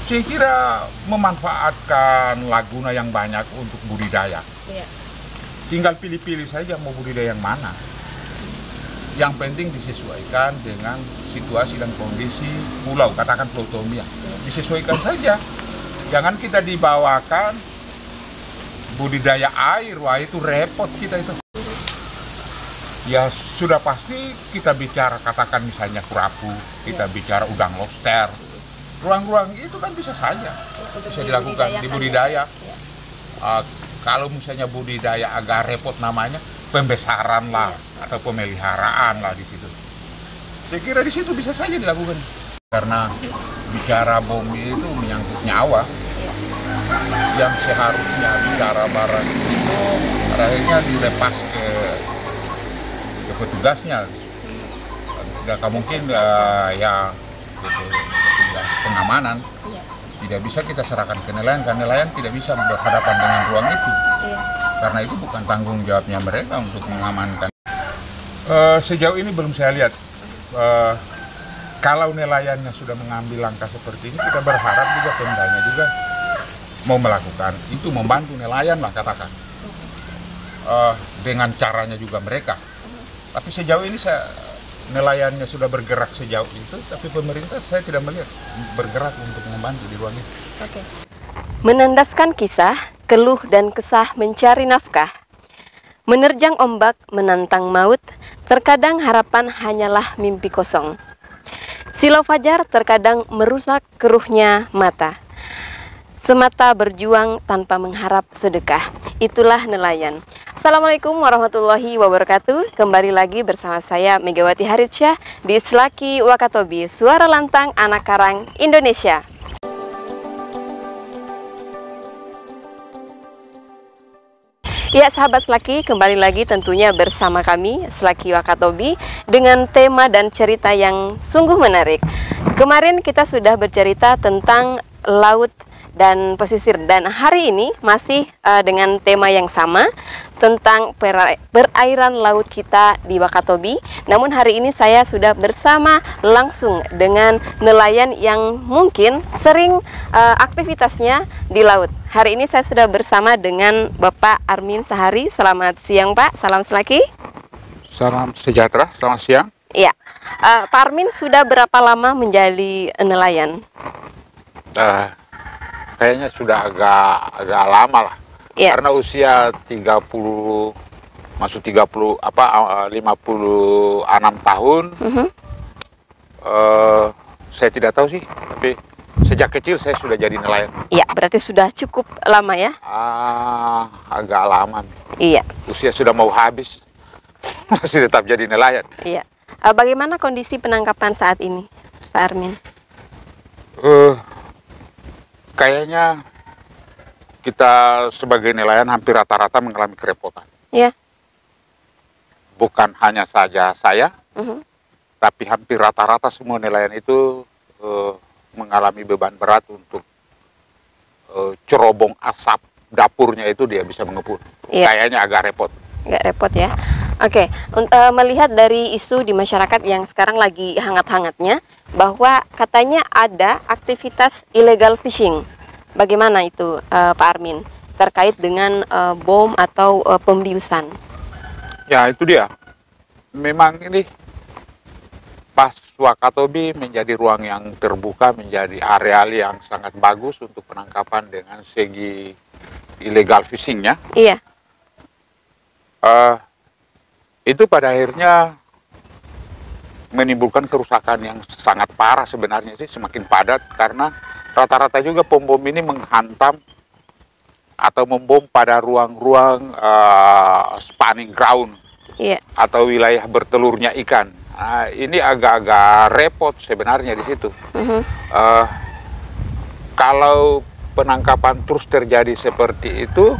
Saya kira memanfaatkan laguna yang banyak untuk budidaya. Iya. Tinggal pilih-pilih saja mau budidaya yang mana. Yang penting disesuaikan dengan situasi dan kondisi pulau, katakan Pulau Tomia. Disesuaikan saja. Jangan kita dibawakan budidaya air, wah itu repot kita itu. Ya sudah pasti kita bicara, katakan misalnya kerapu, kita bicara udang lobster. Ruang-ruang itu kan bisa saja, bisa dilakukan di budidaya. Kalau misalnya budidaya agak repot namanya, pembesaran lah atau pemeliharaan lah di situ. Saya kira di situ bisa saja dilakukan. Karena bicara bom itu menyangkut nyawa. Yang seharusnya bicara barang itu akhirnya dilepas ke petugasnya. Tidak mungkin ya petugas pengamanan. Tidak bisa kita serahkan ke nelayan, karena nelayan tidak bisa berhadapan dengan ruang itu. Karena itu bukan tanggung jawabnya mereka untuk mengamankan. Sejauh ini belum saya lihat. Kalau nelayannya sudah mengambil langkah seperti ini, kita berharap juga Pemdanya juga mau melakukan itu, membantu nelayan lah katakan. Dengan caranya juga mereka. Tapi sejauh ini nelayannya sudah bergerak sejauh itu, tapi pemerintah saya tidak melihat bergerak untuk membantu di ruang itu. Menandaskan kisah, keluh dan kesah mencari nafkah. Menerjang ombak, menantang maut, terkadang harapan hanyalah mimpi kosong. Silau fajar terkadang merusak keruhnya mata. Semata berjuang tanpa mengharap sedekah. Itulah nelayan. Assalamualaikum warahmatullahi wabarakatuh. Kembali lagi bersama saya Megawati Haritsyah di Selaki Wakatobi, Suara Lantang Anak Karang Indonesia. Ya sahabat Selaki, kembali lagi tentunya bersama kami Selaki Wakatobi dengan tema dan cerita yang sungguh menarik. Kemarin kita sudah bercerita tentang laut dan pesisir, dan hari ini masih dengan tema yang sama tentang perairan laut kita di Wakatobi. Namun hari ini saya sudah bersama langsung dengan nelayan yang mungkin sering aktivitasnya di laut. Hari ini saya sudah bersama dengan Bapak Armin Sahari. Selamat siang Pak, salam Selaki. Salam sejahtera, selamat siang. Iya, Pak Armin sudah berapa lama menjadi nelayan? Kayaknya sudah agak lama lah. Karena usia 56 tahun. Saya tidak tahu sih, tapi sejak kecil saya sudah jadi nelayan. Iya, berarti sudah cukup lama ya? Agak lama. Iya. Usia sudah mau habis, masih tetap jadi nelayan. Iya. Bagaimana kondisi penangkapan saat ini, Pak Armin? Kayaknya kita sebagai nelayan hampir rata-rata mengalami kerepotan. Iya. Bukan hanya saja saya, tapi hampir rata-rata semua nelayan itu mengalami beban berat untuk cerobong asap dapurnya itu dia bisa mengepul. Iya. Kayaknya agak repot. Agak repot ya. Oke, melihat dari isu di masyarakat yang sekarang lagi hangat-hangatnya, bahwa katanya ada aktivitas illegal fishing. Bagaimana itu Pak Armin terkait dengan bom atau pembiusan? Ya itu dia. Memang ini pas Wakatobi menjadi ruang yang terbuka, menjadi areal yang sangat bagus untuk penangkapan dengan segi illegal fishingnya. Iya. Itu pada akhirnya menimbulkan kerusakan yang sangat parah sebenarnya sih, semakin padat karena rata-rata juga pom-bom ini menghantam atau membom pada ruang-ruang spawning ground atau wilayah bertelurnya ikan. Nah, ini agak-agak repot sebenarnya di situ. Kalau penangkapan terus terjadi seperti itu,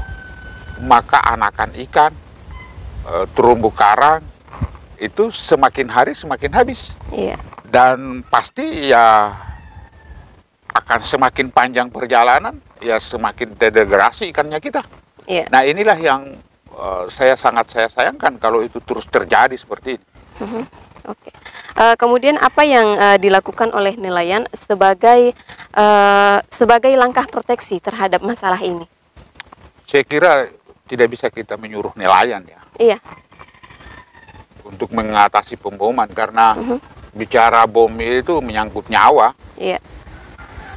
maka anakan ikan, terumbu karang itu semakin hari semakin habis. Iya. Dan pasti ya akan semakin panjang perjalanan, ya semakin terdegradasi ikannya kita. Iya. Nah inilah yang saya sangat sayangkan kalau itu terus terjadi seperti ini. Oke. Kemudian apa yang dilakukan oleh nelayan sebagai langkah proteksi terhadap masalah ini? Saya kira tidak bisa kita menyuruh nelayan ya Iya. untuk mengatasi pemboman, karena bicara bom itu menyangkut nyawa. Iya.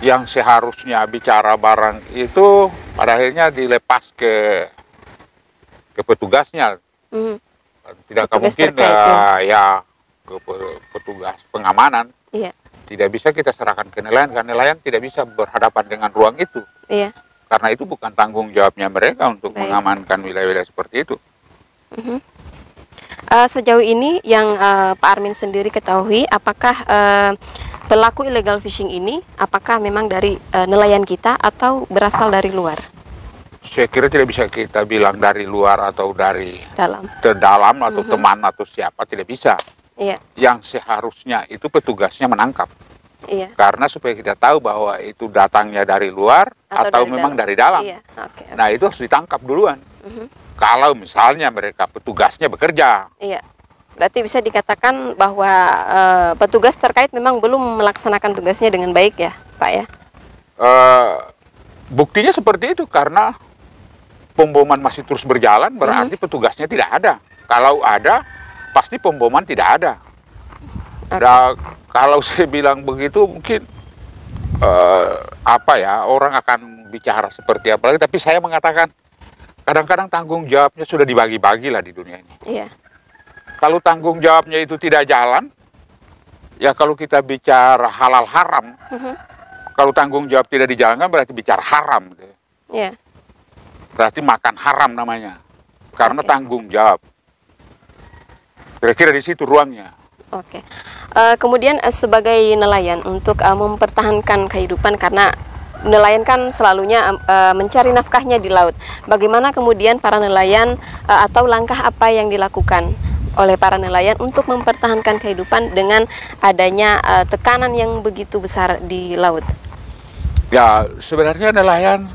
Yang seharusnya bicara barang itu pada akhirnya dilepas ke petugasnya. Tidak Petugas mungkin terkait, ya ke petugas pengamanan. Iya. Tidak bisa kita serahkan ke nelayan, karena nelayan tidak bisa berhadapan dengan ruang itu. Iya. Karena itu bukan tanggung jawabnya mereka untuk Baik. mengamankan wilayah-wilayah seperti itu. Sejauh ini yang Pak Armin sendiri ketahui, apakah pelaku illegal fishing ini apakah memang dari nelayan kita atau berasal dari luar? Saya kira tidak bisa kita bilang dari luar atau dari Dalam. terdalam atau teman atau siapa, tidak bisa. Iya. Yang seharusnya itu petugasnya menangkap. Iya. Karena supaya kita tahu bahwa itu datangnya dari luar atau memang dari dalam. Iya. Oke. Nah, itu harus ditangkap duluan. Kalau misalnya mereka petugasnya bekerja. Iya. Berarti bisa dikatakan bahwa petugas terkait memang belum melaksanakan tugasnya dengan baik ya, Pak ya? Buktinya seperti itu, karena pemboman masih terus berjalan, berarti petugasnya tidak ada. Kalau ada, pasti pemboman tidak ada. Dan kalau saya bilang begitu, mungkin orang akan bicara seperti apa lagi. Tapi saya mengatakan, kadang-kadang tanggung jawabnya sudah dibagi-bagi lah di dunia ini. Iya. Kalau tanggung jawabnya itu tidak jalan, ya kalau kita bicara halal haram, kalau tanggung jawab tidak dijalankan berarti bicara haram. Iya. Berarti makan haram namanya, karena tanggung jawab. Kira-kira di situ ruangnya. Oke. Kemudian sebagai nelayan untuk mempertahankan kehidupan, karena nelayan kan selalunya mencari nafkahnya di laut. Bagaimana kemudian para nelayan atau langkah apa yang dilakukan oleh para nelayan untuk mempertahankan kehidupan dengan adanya tekanan yang begitu besar di laut? Ya, sebenarnya nelayan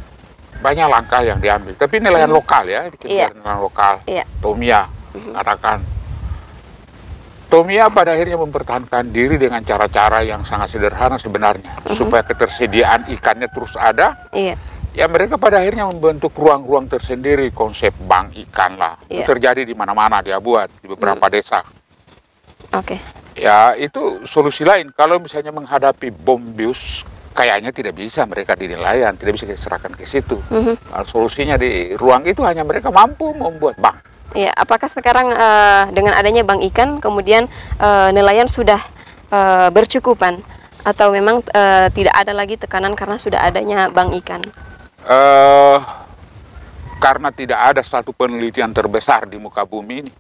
banyak langkah yang diambil, tapi nelayan lokal ya, nelayan lokal. Tomia katakan, Tomia pada akhirnya mempertahankan diri dengan cara-cara yang sangat sederhana sebenarnya, supaya ketersediaan ikannya terus ada. Ya, mereka pada akhirnya membentuk ruang-ruang tersendiri, konsep bank ikan lah. Itu terjadi di mana-mana, dia buat di beberapa desa. Ya, itu solusi lain. Kalau misalnya menghadapi bom bius, kayaknya tidak bisa mereka di nelayan, tidak bisa diserahkan ke situ. Nah, solusinya di ruang itu hanya mereka mampu membuat bank. Iya, apakah sekarang dengan adanya bank ikan, kemudian nelayan sudah bercukupan, atau memang tidak ada lagi tekanan karena sudah adanya bank ikan? Karena tidak ada satu penelitian terbesar di muka bumi ini,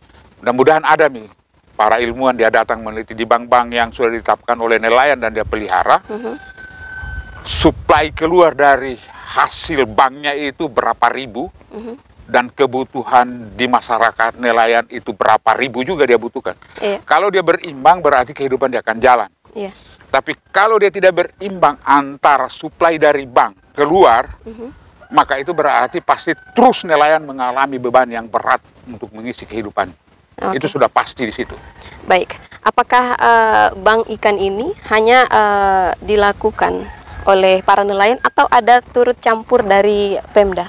mudah-mudahan ada nih para ilmuwan, dia datang meneliti di bank-bank yang sudah ditetapkan oleh nelayan dan dia pelihara. Suplai keluar dari hasil banknya itu berapa ribu, dan kebutuhan di masyarakat nelayan itu berapa ribu juga dia butuhkan. Kalau dia berimbang berarti kehidupan dia akan jalan. Tapi kalau dia tidak berimbang antara suplai dari bank keluar, maka itu berarti pasti terus nelayan mengalami beban yang berat untuk mengisi kehidupan. Itu sudah pasti di situ. Baik, apakah bank ikan ini hanya dilakukan oleh para nelayan atau ada turut campur dari Pemda?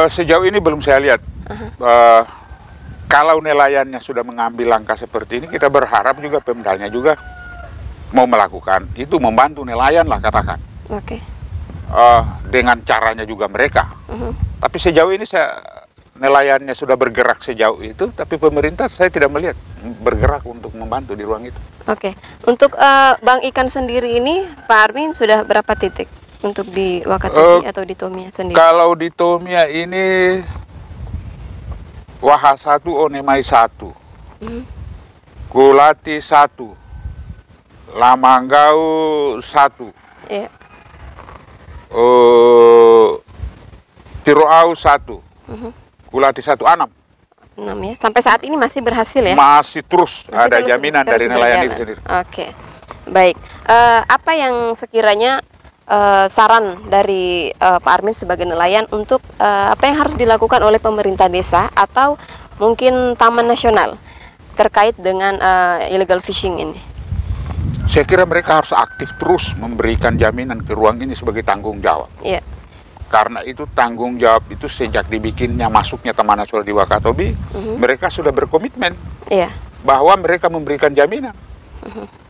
Sejauh ini belum saya lihat. Kalau nelayannya sudah mengambil langkah seperti ini, kita berharap juga Pemdanya juga mau melakukan itu, membantu nelayan lah katakan. Dengan caranya juga mereka. Tapi sejauh ini nelayannya sudah bergerak sejauh itu, tapi pemerintah saya tidak melihat bergerak untuk membantu di ruang itu. Untuk bank ikan sendiri ini, Pak Armin, sudah berapa titik untuk di Wakatobi atau di Tomia sendiri? Kalau di Tomia ini Waha 1, Onemai 1, Gulati 1, Lamanggau 1, Tiroau 1, Gulati 1, 6 ya. Sampai saat ini masih berhasil ya? Masih terus ada jaminan dari nelayan itu sendiri. Baik. Apa yang sekiranya saran dari Pak Armin sebagai nelayan untuk apa yang harus dilakukan oleh pemerintah desa atau mungkin Taman Nasional terkait dengan illegal fishing ini? Saya kira mereka harus aktif terus memberikan jaminan ke ruang ini sebagai tanggung jawab. Iya. Karena itu tanggung jawab itu sejak dibikinnya masuknya Taman Nasional di Wakatobi, mereka sudah berkomitmen bahwa mereka memberikan jaminan.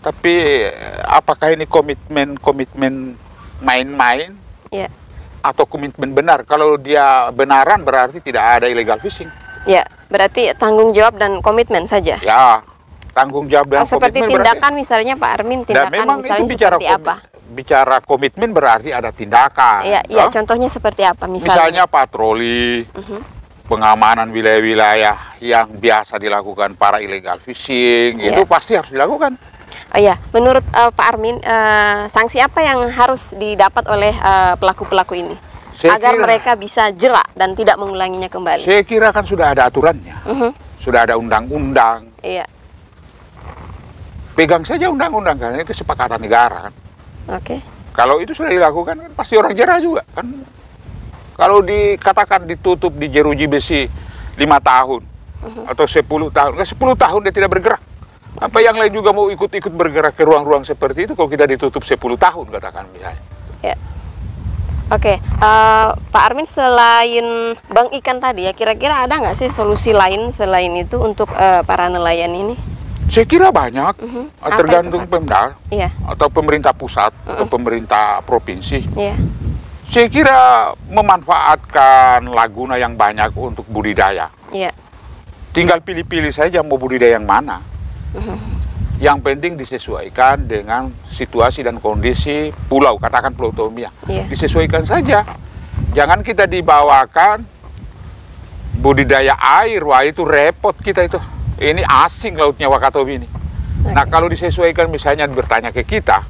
Tapi apakah ini komitmen main-main atau komitmen benar? Kalau dia benaran berarti tidak ada illegal fishing. Ya, berarti tanggung jawab dan komitmen saja. Ya, tanggung jawab dan seperti komitmen tindakan berarti, misalnya Pak Armin, tindakan memang misalnya itu bicara seperti apa? Bicara komitmen berarti ada tindakan. Iya, contohnya seperti apa misalnya patroli, pengamanan wilayah-wilayah yang biasa dilakukan para illegal fishing, itu pasti harus dilakukan. Oh iya, menurut Pak Armin, sanksi apa yang harus didapat oleh pelaku-pelaku ini? Agar mereka bisa jerak dan tidak mengulanginya kembali. Saya kira kan sudah ada aturannya, sudah ada undang-undang. Iya. Pegang saja undang-undang, karena ini kesepakatan negara kan. Oke. Kalau itu sudah dilakukan kan pasti orang jerah juga kan. Kalau dikatakan ditutup di jeruji besi 5 tahun atau 10 tahun, 10 tahun dia tidak bergerak. Apa yang lain juga mau ikut-ikut bergerak ke ruang-ruang seperti itu kalau kita ditutup 10 tahun katakan misalnya. Ya. Oke, Pak Armin, selain Bang Ikan tadi ya, kira-kira ada nggak sih solusi lain selain itu untuk para nelayan ini? Saya kira banyak, tergantung Pemda atau pemerintah pusat atau pemerintah provinsi. Saya kira memanfaatkan laguna yang banyak untuk budidaya. Tinggal pilih-pilih saja mau budidaya yang mana. Yang penting disesuaikan dengan situasi dan kondisi pulau, katakan Pulau Tomia. Disesuaikan saja. Jangan kita dibawakan budidaya air, wah itu repot kita itu. Ini asing lautnya Wakatobi ini. Nah kalau disesuaikan misalnya bertanya ke kita,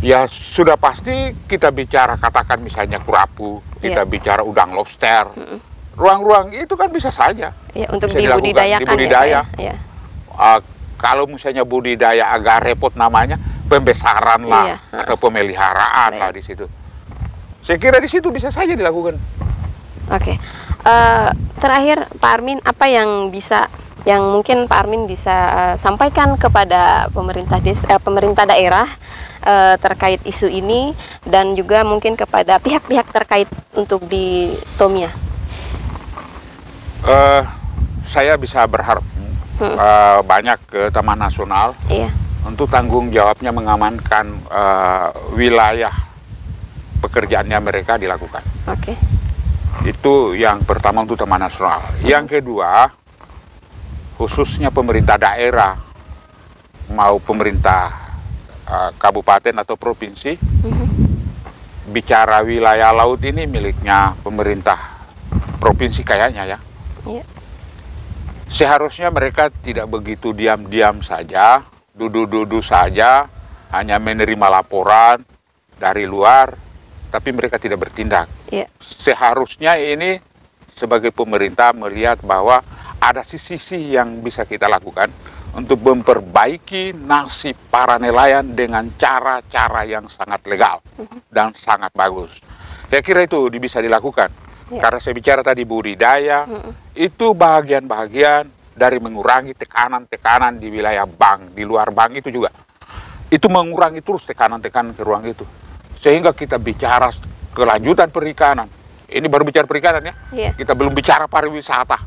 ya sudah pasti kita bicara katakan misalnya kurapu, kita bicara udang lobster. Ruang-ruang itu kan bisa saja. Untuk dibudidayakan. Dibudidaya. Kalau misalnya budidaya agak repot namanya, pembesaran lah atau pemeliharaan lah di situ. Saya kira di situ bisa saja dilakukan. Oke. Terakhir Pak Armin, apa yang mungkin Pak Armin bisa sampaikan kepada pemerintah daerah terkait isu ini dan juga mungkin kepada pihak-pihak terkait untuk di Tomia? Saya bisa berharap banyak ke Taman Nasional untuk tanggung jawabnya mengamankan wilayah pekerjaannya mereka dilakukan. Itu yang pertama untuk Taman Nasional. Yang kedua, khususnya pemerintah daerah mau pemerintah kabupaten atau provinsi, bicara wilayah laut ini miliknya pemerintah provinsi kayaknya ya. Seharusnya mereka tidak begitu diam-diam saja, duduk-duduk saja, hanya menerima laporan dari luar, tapi mereka tidak bertindak. Seharusnya ini sebagai pemerintah melihat bahwa ada sisi-sisi yang bisa kita lakukan untuk memperbaiki nasib para nelayan dengan cara-cara yang sangat legal dan sangat bagus. Saya kira itu bisa dilakukan. Karena saya bicara tadi budidaya, itu bagian-bagian dari mengurangi tekanan-tekanan di wilayah bank, di luar bank itu juga. Itu mengurangi terus tekanan-tekanan ke ruang itu. Sehingga kita bicara kelanjutan perikanan. Ini baru bicara perikanan ya. Kita belum bicara pariwisata.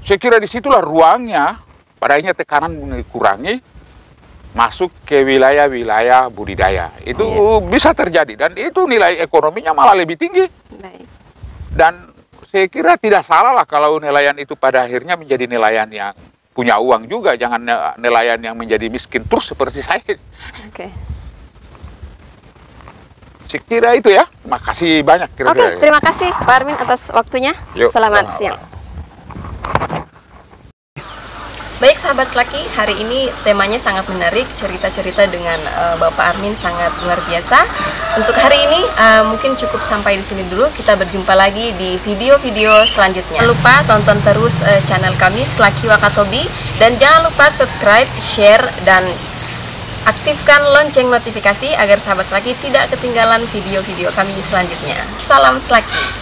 Saya kira disitulah ruangnya, padahal tekanan dikurangi, masuk ke wilayah-wilayah budidaya. Itu bisa terjadi dan itu nilai ekonominya malah lebih tinggi. Dan saya kira tidak salah lah kalau nelayan itu pada akhirnya menjadi nelayan yang punya uang juga, jangan nelayan yang menjadi miskin terus seperti saya. Saya kira itu ya. Terima kasih banyak. Terima kasih Pak Armin atas waktunya. Selamat siang. Baik sahabat Selaki, hari ini temanya sangat menarik, cerita-cerita dengan Bapak Armin sangat luar biasa. Untuk hari ini mungkin cukup sampai di sini dulu. Kita berjumpa lagi di video-video selanjutnya. Jangan lupa tonton terus channel kami Selaki Wakatobi dan jangan lupa subscribe, share dan aktifkan lonceng notifikasi agar sahabat Selaki tidak ketinggalan video-video kami selanjutnya. Salam Selaki.